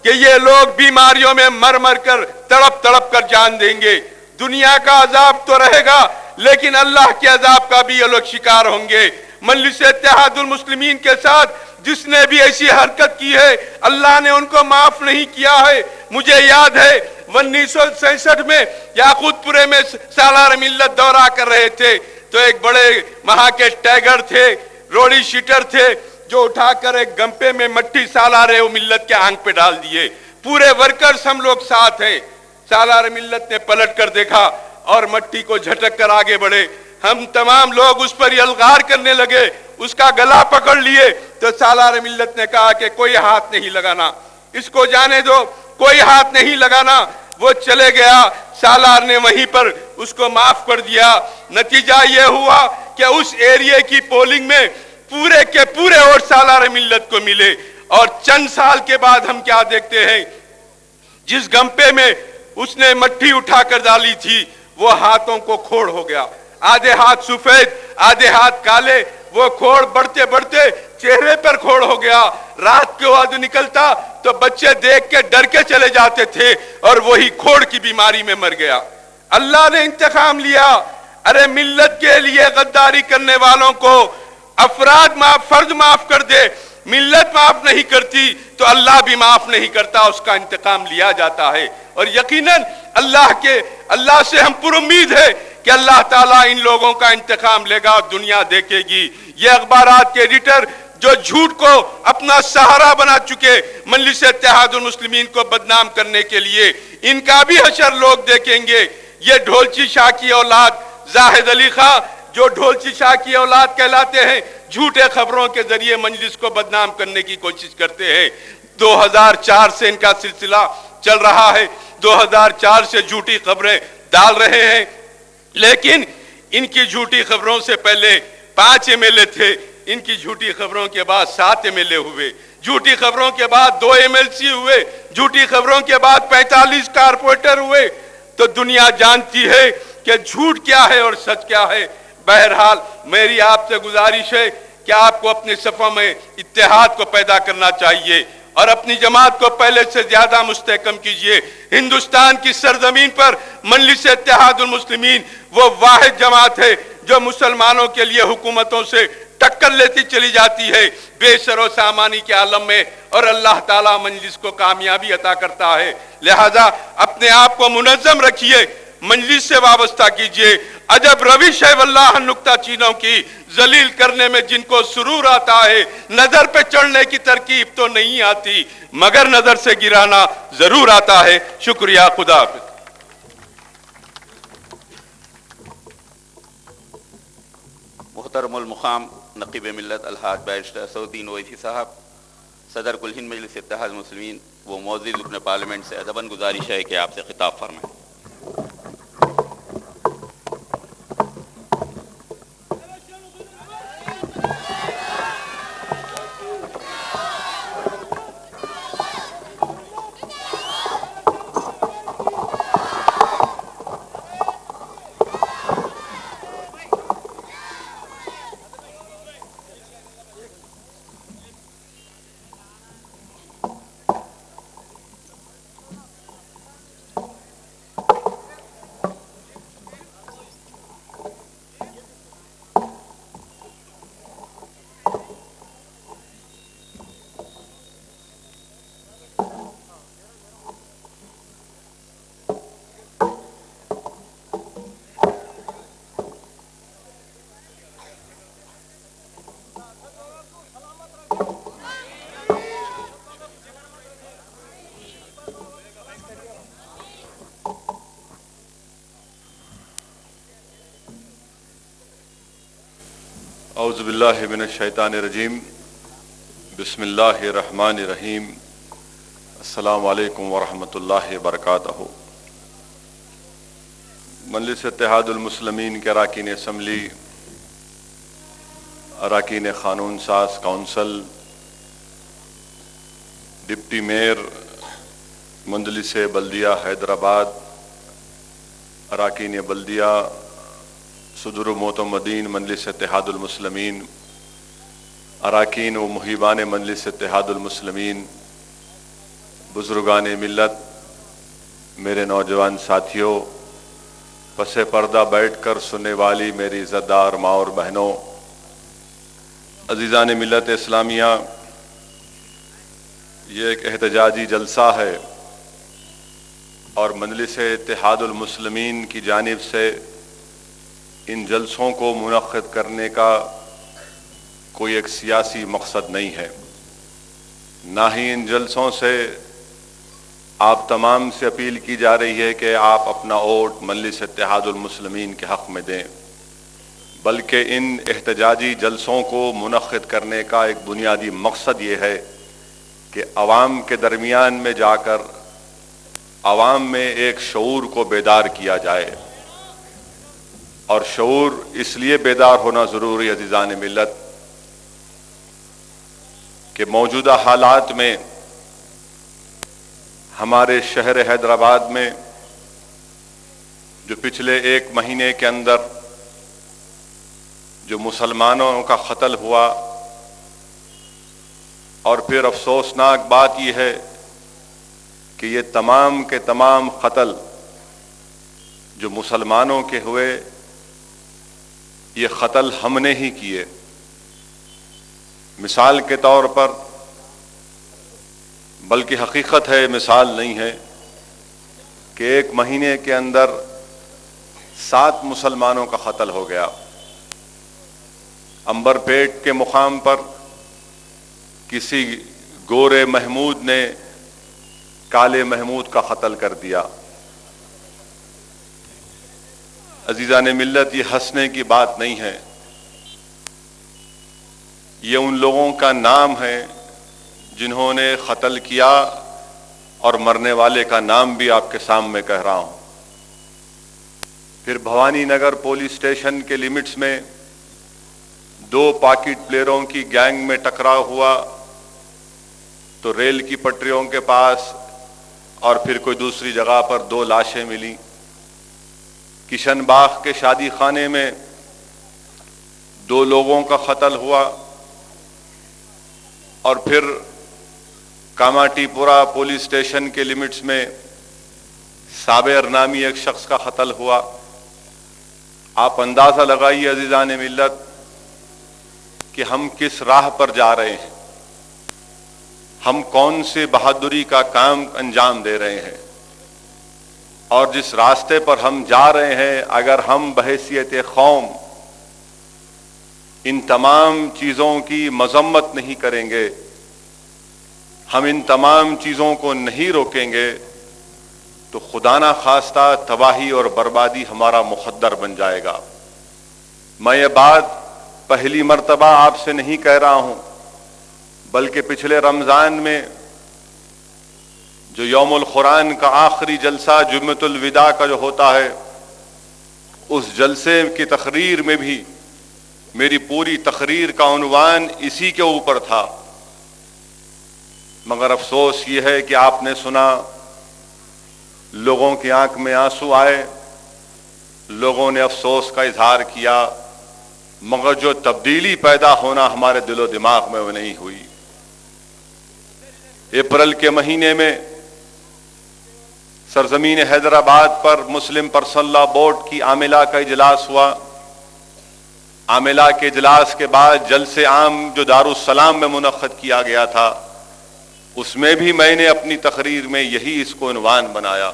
کہ یہ لوگ بیماریوں میں مر مر کر تڑپ تڑپ کر جان دیں گے. دنیا کا عذاب تو رہے گا, لیکن اللہ کے عذاب کا بھی یہ لوگ شکار ہوں گے. مجلس اتحاد المسلمین کے ساتھ جس نے بھی ایسی حرکت کی ہے, اللہ نے ان کو معاف نہیں کیا ہے. مجھے یاد ہے 1967 میں یاقوت پورے میں سالار ملت دورہ کر رہے تھے, تو ایک بڑے وہاں کے ٹیگر تھے, روڑی شیٹر تھے, جو اٹھا کر ایک گمپے میں مٹی سالار ملت کے آنکھ پہ ڈال دیے. پورے ورکرز ہم لوگ ساتھ ہیں. سالار ملت نے پلٹ کر دیکھا اور مٹی کو جھٹک کر آگے بڑھے. ہم تمام لوگ اس پر الغار کرنے لگے, اس کا گلا پکڑ لیے, تو سالار ملت نے کہا کہ کوئی ہاتھ نہیں لگانا, اس کو جانے دو, کوئی ہاتھ نہیں لگانا. وہ چلے گیا, سالار نے وہیں پر اس کو معاف کر دیا. نتیجہ یہ ہوا کہ اس ایریے کی پولنگ میں پورے کے پورے ووٹ سالار ملت کو ملے. اور چند سال کے بعد ہم کیا دیکھتے ہیں, جس گمپے میں اس نے مٹی اٹھا کر ڈالی تھی وہ ہاتھوں کو کھوڑ ہو گیا, آدھے ہاتھ سفید آدھے ہاتھ کالے. وہ کھوڑ بڑھتے بڑھتے چہرے پر کھوڑ ہو گیا. رات کے بعد نکلتا تو بچے دیکھ کے ڈر کے چلے جاتے تھے, اور وہی کھوڑ کی بیماری میں مر گیا. اللہ نے انتقام لیا. ارے ملت کے لیے غداری کرنے والوں کو افراد معاف, فرد معاف کر دے, ملت معاف نہیں کرتی تو اللہ بھی معاف نہیں کرتا, اس کا انتقام لیا جاتا ہے. اور یقیناً اللہ سے ہم پر امید ہے کہ اللہ تعالیٰ ان لوگوں کا انتقام لے گا, دنیا دیکھے گی. یہ اخبارات کے ایڈیٹر جو جھوٹ کو اپنا سہارا بنا چکے مجلس اتحاد المسلمین کو بدنام کرنے کے لیے, ان کا بھی حشر لوگ دیکھیں گے. یہ ڈھولچی شاہ کی اولاد زاہد علی خان, جو ڈھولچی شاہ کی اولاد کہلاتے ہیں, جھوٹے خبروں کے ذریعے مجلس کو بدنام کرنے کی کوشش کرتے ہیں. 2004 سے ان کا سلسلہ چل رہا ہے. 2004 سے جھوٹی خبریں ڈال رہے ہیں, لیکن ان کی جھوٹی خبروں سے پہلے 5 MLA تھے, ان کی جھوٹی خبروں کے بعد 7 MLA ہوئے, جھوٹی خبروں کے بعد 2 MLC ہوئے, جھوٹی خبروں کے بعد 45 کارپوریٹر ہوئے. تو دنیا جانتی ہے کہ جھوٹ کیا ہے اور سچ کیا ہے. بہرحال میری آپ سے گزارش ہے کہ آپ کو اپنے صفوں میں اتحاد کو پیدا کرنا چاہیے, اور اپنی جماعت کو پہلے سے زیادہ مستحکم کیجئے. ہندوستان کی سرزمین پر مجلس اتحاد المسلمین وہ واحد جماعت ہے جو مسلمانوں کے لیے حکومتوں سے ٹکر لیتی چلی جاتی ہے بے سر و سامانی کے عالم میں, اور اللہ تعالیٰ مجلس کو کامیابی عطا کرتا ہے. لہذا اپنے آپ کو منظم رکھیے, مجلس سے وابستہ کیجئے. عجب روش ہے واللہ نکتہ چینوں کی, ذلیل کرنے میں جن کو سرور آتا ہے, نظر پہ چڑھنے کی ترکیب تو نہیں آتی, مگر نظر سے گرانا ضرور آتا ہے. شکریہ. خدا حافظ. محترم المقام نقیب ملت الحاج بیرسٹر اسدالدین اویسی صاحب, صدر کل ہند مجلس اتحاد المسلمین وہ معزز رکن پارلیمنٹ سے ادباً گزارش ہے کہ آپ سے خطاب فرمائیں. اعوذ باللہ من الشیطان الرجیم. بسم اللہ الرحمن الرحیم. السلام علیکم ورحمۃ اللہ وبرکاتہ۔ مجلس اتحاد المسلمین کے اراکین اسمبلی، اراکین قانون ساز کونسل، ڈپٹی میئر مجلس بلدیہ حیدرآباد، اراکین بلدیہ، صدور و معتمدین مجلس اتحاد المسلمین، اراکین و محبان مجلس اتحاد المسلمین، بزرگان ملت، میرے نوجوان ساتھیوں، پس پردہ بیٹھ کر سننے والی میری عزت دار ماں اور بہنوں، عزیزان ملت اسلامیہ، یہ ایک احتجاجی جلسہ ہے اور مجلس اتحاد المسلمین کی جانب سے ان جلسوں کو منعقد کرنے کا کوئی ایک سیاسی مقصد نہیں ہے، نہ ہی ان جلسوں سے آپ تمام سے اپیل کی جا رہی ہے کہ آپ اپنا ووٹ مجلس اتحاد المسلمین کے حق میں دیں، بلکہ ان احتجاجی جلسوں کو منعقد کرنے کا ایک بنیادی مقصد یہ ہے کہ عوام کے درمیان میں جا کر عوام میں ایک شعور کو بیدار کیا جائے، اور شعور اس لیے بیدار ہونا ضروری عزیزان ملت کہ موجودہ حالات میں ہمارے شہر حیدرآباد میں جو پچھلے ایک مہینے کے اندر جو مسلمانوں کا قتل ہوا، اور پھر افسوسناک بات یہ ہے کہ یہ تمام کے تمام قتل جو مسلمانوں کے ہوئے، یہ قتل ہم نے ہی کیے۔ مثال کے طور پر، بلکہ حقیقت ہے، مثال نہیں ہے، کہ ایک مہینے کے اندر 7 مسلمانوں کا قتل ہو گیا۔ عنبر پیٹ کے مقام پر کسی گورے محمود نے کالے محمود کا قتل کر دیا۔ عزیزان ملت، یہ ہنسنے کی بات نہیں ہے، یہ ان لوگوں کا نام ہے جنہوں نے قتل کیا، اور مرنے والے کا نام بھی آپ کے سامنے کہہ رہا ہوں۔ پھر بھوانی نگر پولیس اسٹیشن کے لمٹس میں 2 پاکٹ پلیئروں کی گینگ میں ٹکراؤ ہوا، تو ریل کی پٹریوں کے پاس اور پھر کوئی دوسری جگہ پر 2 لاشیں ملیں۔ کشن باغ کے شادی خانے میں 2 لوگوں کا قتل ہوا، اور پھر کاماٹی پورہ پولیس اسٹیشن کے لمٹس میں صابر نامی ایک شخص کا قتل ہوا۔ آپ اندازہ لگائیے عزیزان ملت کہ ہم کس راہ پر جا رہے ہیں، ہم کون سے بہادری کا کام انجام دے رہے ہیں، اور جس راستے پر ہم جا رہے ہیں، اگر ہم بحیثیت قوم ان تمام چیزوں کی مذمت نہیں کریں گے، ہم ان تمام چیزوں کو نہیں روکیں گے، تو خدا نہ خواستہ تباہی اور بربادی ہمارا مقدر بن جائے گا۔ میں یہ بات پہلی مرتبہ آپ سے نہیں کہہ رہا ہوں، بلکہ پچھلے رمضان میں جو یوم القرآن کا آخری جلسہ جمعۃ الوداع کا جو ہوتا ہے، اس جلسے کی تقریر میں بھی میری پوری تقریر کا عنوان اسی کے اوپر تھا، مگر افسوس یہ ہے کہ آپ نے سنا، لوگوں کی آنکھ میں آنسو آئے، لوگوں نے افسوس کا اظہار کیا، مگر جو تبدیلی پیدا ہونا ہمارے دل و دماغ میں وہ نہیں ہوئی۔ اپریل کے مہینے میں سرزمین حیدرآباد پر مسلم پرسنل لا بورڈ کی عاملہ کا اجلاس ہوا۔ عاملہ کے اجلاس کے بعد جلسے عام جو دارالسلام میں منعقد کیا گیا تھا، اس میں بھی میں نے اپنی تقریر میں یہی اس کو عنوان بنایا۔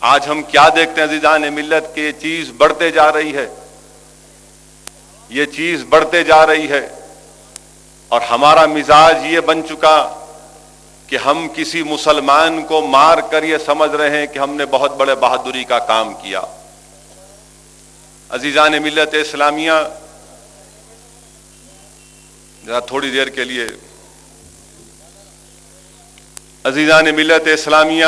آج ہم کیا دیکھتے ہیں عزیزان ملت کہ یہ چیز بڑھتے جا رہی ہے، یہ چیز بڑھتے جا رہی ہے، اور ہمارا مزاج یہ بن چکا کہ ہم کسی مسلمان کو مار کر یہ سمجھ رہے ہیں کہ ہم نے بہت بڑے بہادری کا کام کیا۔ عزیزان ملت اسلامیہ، ذرا تھوڑی دیر کے لیے عزیزان ملت اسلامیہ،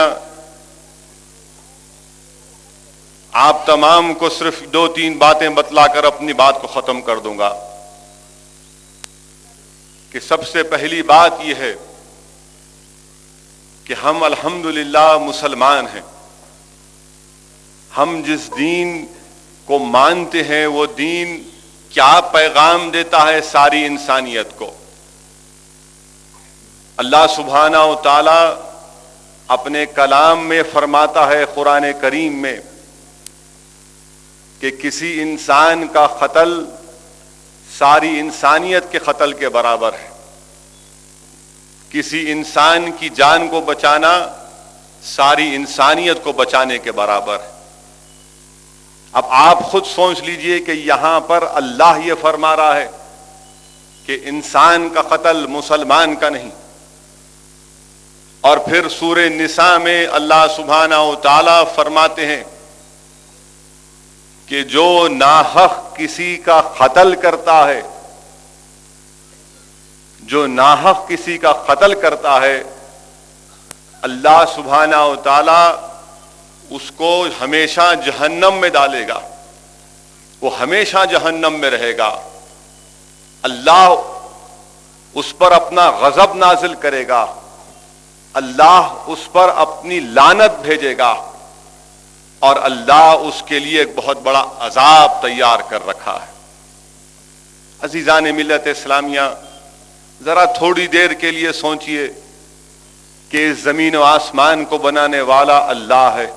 آپ تمام کو صرف 2-3 باتیں بتلا کر اپنی بات کو ختم کر دوں گا کہ سب سے پہلی بات یہ ہے کہ ہم الحمدللہ مسلمان ہیں۔ ہم جس دین کو مانتے ہیں وہ دین کیا پیغام دیتا ہے ساری انسانیت کو؟ اللہ سبحانہ و تعالی اپنے کلام میں فرماتا ہے قرآن کریم میں کہ کسی انسان کا قتل ساری انسانیت کے قتل کے برابر ہے۔ کسی انسان کی جان کو بچانا ساری انسانیت کو بچانے کے برابر ہے۔ اب آپ خود سوچ لیجئے کہ یہاں پر اللہ یہ فرما رہا ہے کہ انسان کا قتل مسلمان کا نہیں، اور پھر سورہ نساء میں اللہ سبحانہ و تعالی فرماتے ہیں کہ جو ناحق کسی کا قتل کرتا ہے، جو ناحق کسی کا قتل کرتا ہے، اللہ سبحانہ و تعالی اس کو ہمیشہ جہنم میں ڈالے گا، وہ ہمیشہ جہنم میں رہے گا۔ اللہ اس پر اپنا غضب نازل کرے گا، اللہ اس پر اپنی لعنت بھیجے گا، اور اللہ اس کے لیے ایک بہت بڑا عذاب تیار کر رکھا ہے۔ عزیزان ملت اسلامیہ، ذرا تھوڑی دیر کے لیے سوچئے کہ اس زمین و آسمان کو بنانے والا اللہ ہے۔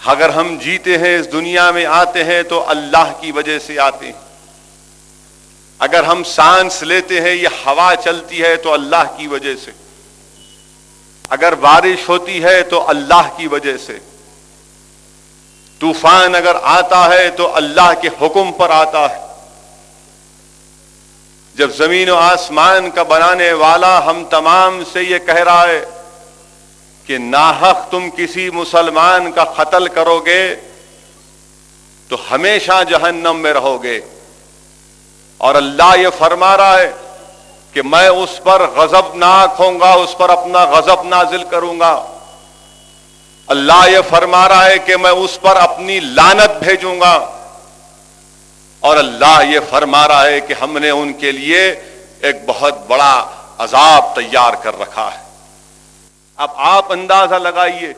اگر ہم جیتے ہیں، اس دنیا میں آتے ہیں تو اللہ کی وجہ سے آتے ہیں۔ اگر ہم سانس لیتے ہیں، یہ ہوا چلتی ہے تو اللہ کی وجہ سے۔ اگر بارش ہوتی ہے تو اللہ کی وجہ سے۔ طوفان اگر آتا ہے تو اللہ کے حکم پر آتا ہے۔ جب زمین و آسمان کا بنانے والا ہم تمام سے یہ کہہ رہا ہے کہ ناحق تم کسی مسلمان کا قتل کرو گے تو ہمیشہ جہنم میں رہو گے، اور اللہ یہ فرما رہا ہے کہ میں اس پر غضبناک ہوں گا، اس پر اپنا غضب نازل کروں گا۔ اللہ یہ فرما رہا ہے کہ میں اس پر اپنی لعنت بھیجوں گا، اور اللہ یہ فرما رہا ہے کہ ہم نے ان کے لیے ایک بہت بڑا عذاب تیار کر رکھا ہے۔ اب آپ اندازہ لگائیے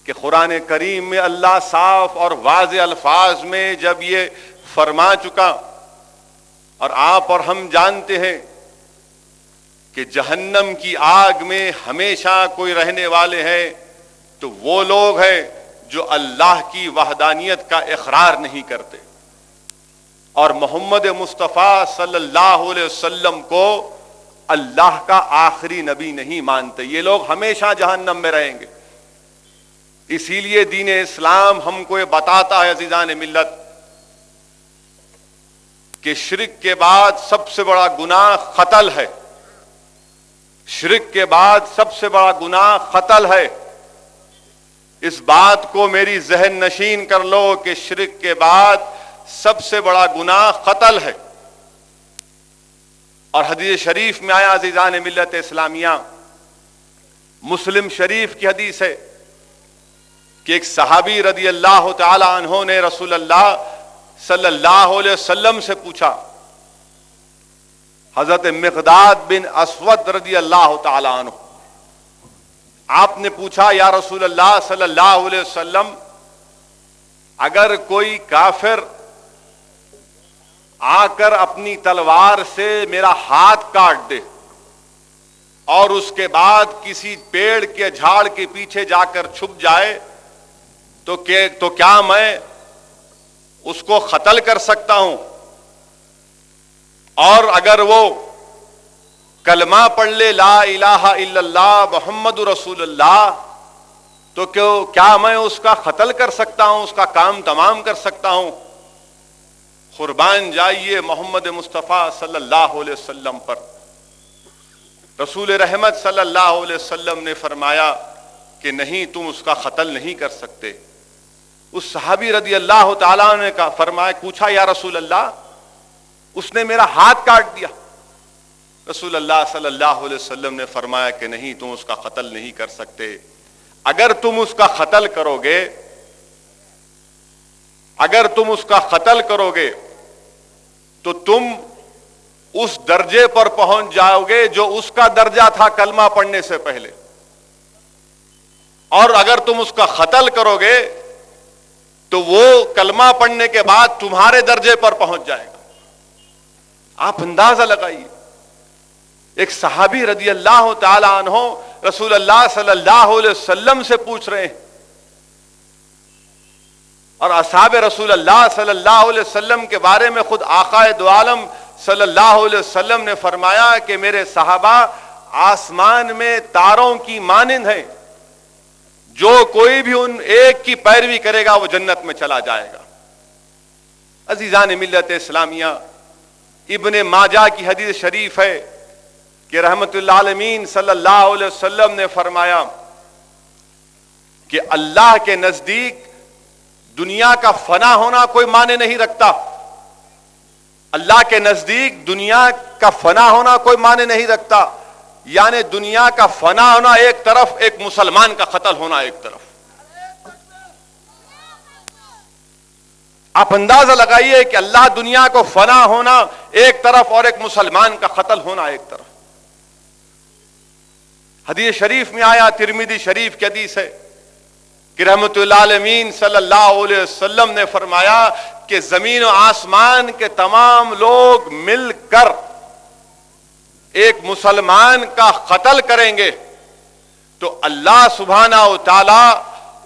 کہ قرآن کریم میں اللہ صاف اور واضح الفاظ میں جب یہ فرما چکا، اور آپ اور ہم جانتے ہیں کہ جہنم کی آگ میں ہمیشہ کوئی رہنے والے ہیں تو وہ لوگ ہیں جو اللہ کی وحدانیت کا اقرار نہیں کرتے اور محمد مصطفیٰ صلی اللہ علیہ وسلم کو اللہ کا آخری نبی نہیں مانتے۔ یہ لوگ ہمیشہ جہنم میں رہیں گے۔ اسی لیے دین اسلام ہم کو یہ بتاتا ہے عزیزان ملت کہ شرک کے بعد سب سے بڑا گناہ قتل ہے۔ شرک کے بعد سب سے بڑا گناہ قتل ہے۔ اس بات کو میری ذہن نشین کر لو کہ شرک کے بعد سب سے بڑا گناہ قتل ہے۔ اور حدیث شریف میں آیا عزیزان ملت اسلامیہ، مسلم شریف کی حدیث ہے کہ ایک صحابی رضی اللہ تعالی عنہ نے رسول اللہ صلی اللہ علیہ وسلم سے پوچھا، حضرت مقداد بن اسود رضی اللہ تعالی عنہ، آپ نے پوچھا یا رسول اللہ صلی اللہ علیہ وسلم، اگر کوئی کافر آ کر اپنی تلوار سے میرا ہاتھ کاٹ دے اور اس کے بعد کسی پیڑ کے جھاڑ کے پیچھے جا کر چھپ جائے تو کیا میں اس کو قتل کر سکتا ہوں؟ اور اگر وہ کلمہ پڑھ لے لا الہ الا اللہ محمد رسول اللہ تو کیا میں اس کا قتل کر سکتا ہوں، اس کا کام تمام کر سکتا ہوں؟ قربان جائیے محمد مصطفیٰ صلی اللہ علیہ وسلم پر۔ رسول رحمت صلی اللہ علیہ وسلم نے فرمایا کہ نہیں، تم اس کا قتل نہیں کر سکتے۔ اس صحابی رضی اللہ تعالیٰ نے فرمایا، پوچھا یا رسول اللہ، اس نے میرا ہاتھ کاٹ دیا، رسول اللہ صلی اللہ علیہ وسلم نے فرمایا کہ نہیں، تم اس کا قتل نہیں کر سکتے. اگر تم اس کا قتل کرو گے، اگر تم اس کا قتل کرو گے تو تم اس درجے پر پہنچ جاؤ گے جو اس کا درجہ تھا کلمہ پڑھنے سے پہلے، اور اگر تم اس کا قتل کرو گے تو وہ کلمہ پڑھنے کے بعد تمہارے درجے پر پہنچ جائے گا. آپ اندازہ لگائیے، ایک صحابی رضی اللہ تعالی عنہ رسول اللہ صلی اللہ علیہ وسلم سے پوچھ رہے ہیں، اور اصحاب رسول اللہ صلی اللہ علیہ وسلم کے بارے میں خود آقا دو عالم صلی اللہ علیہ وسلم نے فرمایا کہ میرے صحابہ آسمان میں تاروں کی مانند ہیں، جو کوئی بھی ان ایک کی پیروی کرے گا وہ جنت میں چلا جائے گا. عزیزان ملت اسلامیہ، ابن ماجہ کی حدیث شریف ہے کہ رحمت اللہ عالمین صلی اللہ علیہ وسلم نے فرمایا کہ اللہ کے نزدیک دنیا کا فنا ہونا کوئی معنی نہیں رکھتا. اللہ کے نزدیک دنیا کا فنا ہونا کوئی معنی نہیں رکھتا، یعنی دنیا کا فنا ہونا ایک طرف، ایک مسلمان کا قتل ہونا ایک طرف. آپ اندازہ لگائیے کہ اللہ دنیا کو فنا ہونا ایک طرف اور ایک مسلمان کا قتل ہونا ایک طرف. حدیث شریف میں آیا، ترمذی شریف کی حدیث ہے کہ رحمت اللہ عالمین صلی اللہ علیہ وسلم نے فرمایا کہ زمین و آسمان کے تمام لوگ مل کر ایک مسلمان کا قتل کریں گے تو اللہ سبحانہ و تعالی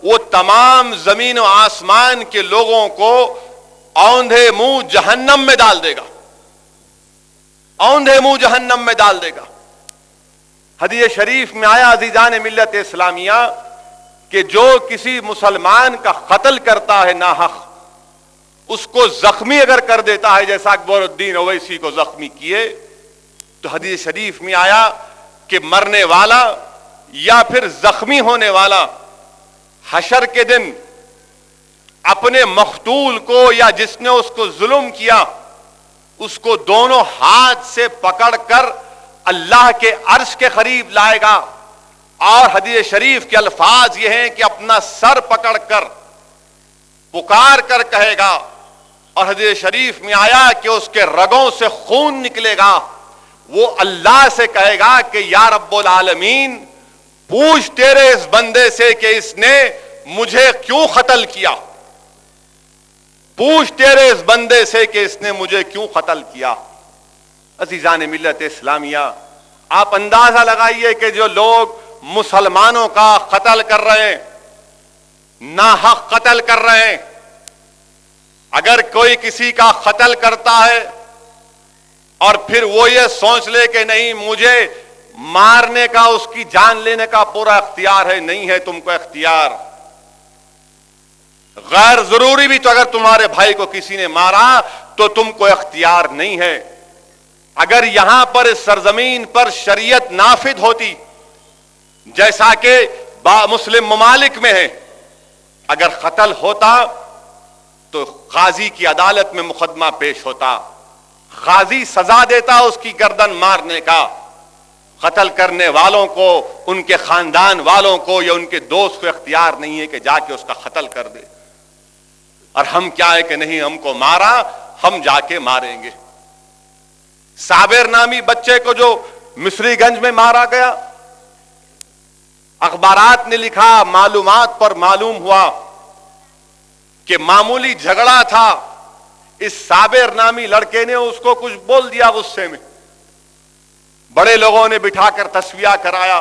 وہ تمام زمین و آسمان کے لوگوں کو اوندھے منہ جہنم میں ڈال دے گا، اوندھے منہ جہنم میں ڈال دے گا. حدیث شریف میں آیا عزیزان ملت اسلامیہ کہ جو کسی مسلمان کا قتل کرتا ہے ناحق، اس کو زخمی اگر کر دیتا ہے جیسا اکبر الدین اویسی کو زخمی کیے، تو حدیث شریف میں آیا کہ مرنے والا یا پھر زخمی ہونے والا حشر کے دن اپنے مقتول کو یا جس نے اس کو ظلم کیا اس کو دونوں ہاتھ سے پکڑ کر اللہ کے عرش کے قریب لائے گا، اور حدیث شریف کے الفاظ یہ ہیں کہ اپنا سر پکڑ کر پکار کر کہے گا، اور حدیث شریف میں آیا کہ اس کے رگوں سے خون نکلے گا. وہ اللہ سے کہے گا کہ یا رب العالمین، پوچھ تیرے اس بندے سے کہ اس نے مجھے کیوں قتل کیا، پوچھ تیرے اس بندے سے کہ اس نے مجھے کیوں قتل کیا. عزیزان ملت اسلامیہ، آپ اندازہ لگائیے کہ جو لوگ مسلمانوں کا قتل کر رہے ہیں، ناحق قتل کر رہے ہیں، اگر کوئی کسی کا قتل کرتا ہے اور پھر وہ یہ سوچ لے کہ نہیں مجھے مارنے کا، اس کی جان لینے کا پورا اختیار ہے، نہیں ہے تم کو اختیار. غیر ضروری بھی تو اگر تمہارے بھائی کو کسی نے مارا تو تم کو اختیار نہیں ہے. اگر یہاں پر اس سرزمین پر شریعت نافذ ہوتی جیسا کہ مسلم ممالک میں ہے، اگر قتل ہوتا تو قاضی کی عدالت میں مقدمہ پیش ہوتا، قاضی سزا دیتا اس کی گردن مارنے کا. قتل کرنے والوں کو، ان کے خاندان والوں کو یا ان کے دوست کو اختیار نہیں ہے کہ جا کے اس کا قتل کر دے. اور ہم کیا ہے کہ نہیں، ہم کو مارا، ہم جا کے ماریں گے. صابر نامی بچے کو جو مصری گنج میں مارا گیا، اخبارات نے لکھا، معلومات پر معلوم ہوا کہ معمولی جھگڑا تھا، اس صابر نامی لڑکے نے اس کو کچھ بول دیا غصے میں، بڑے لوگوں نے بٹھا کر تسویہ کرایا،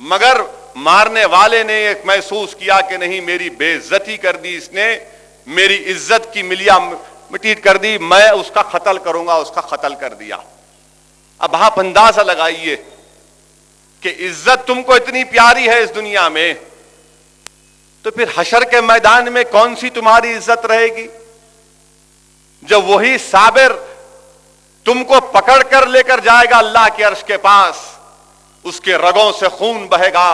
مگر مارنے والے نے ایک محسوس کیا کہ نہیں میری بے عزتی کر دی اس نے، میری عزت کی ملیا مٹیٹ کر دی، میں اس کا قتل کروں گا، اس کا قتل کر دیا. اب آپ اندازہ لگائیے کہ عزت تم کو اتنی پیاری ہے اس دنیا میں، تو پھر حشر کے میدان میں کون سی تمہاری عزت رہے گی جب وہی صابر تم کو پکڑ کر لے کر جائے گا اللہ کے عرش کے پاس، اس کے رگوں سے خون بہے گا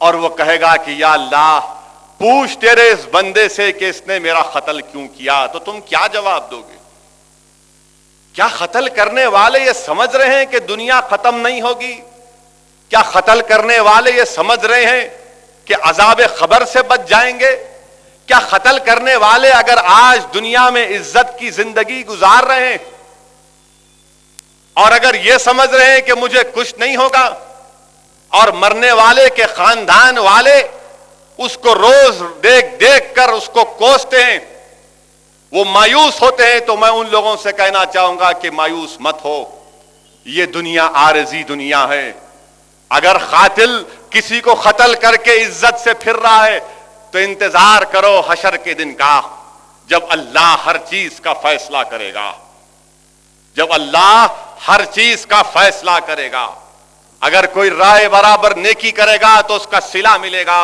اور وہ کہے گا کہ یا اللہ پوچھ تیرے اس بندے سے کہ اس نے میرا قتل کیوں کیا، تو تم کیا جواب دو گے؟ کیا قتل کرنے والے یہ سمجھ رہے ہیں کہ دنیا ختم نہیں ہوگی؟ کیا قتل کرنے والے یہ سمجھ رہے ہیں کہ عذاب قبر سے بچ جائیں گے؟ کیا قتل کرنے والے اگر آج دنیا میں عزت کی زندگی گزار رہے ہیں اور اگر یہ سمجھ رہے ہیں کہ مجھے کچھ نہیں ہوگا، اور مرنے والے کے خاندان والے اس کو روز دیکھ دیکھ کر اس کو کوستے ہیں، وہ مایوس ہوتے ہیں، تو میں ان لوگوں سے کہنا چاہوں گا کہ مایوس مت ہو، یہ دنیا عارضی دنیا ہے۔ اگر قاتل کسی کو قتل کر کے عزت سے پھر رہا ہے تو انتظار کرو حشر کے دن کا، جب اللہ ہر چیز کا فیصلہ کرے گا، جب اللہ ہر چیز کا فیصلہ کرے گا۔ اگر کوئی رائے برابر نیکی کرے گا تو اس کا صلہ ملے گا،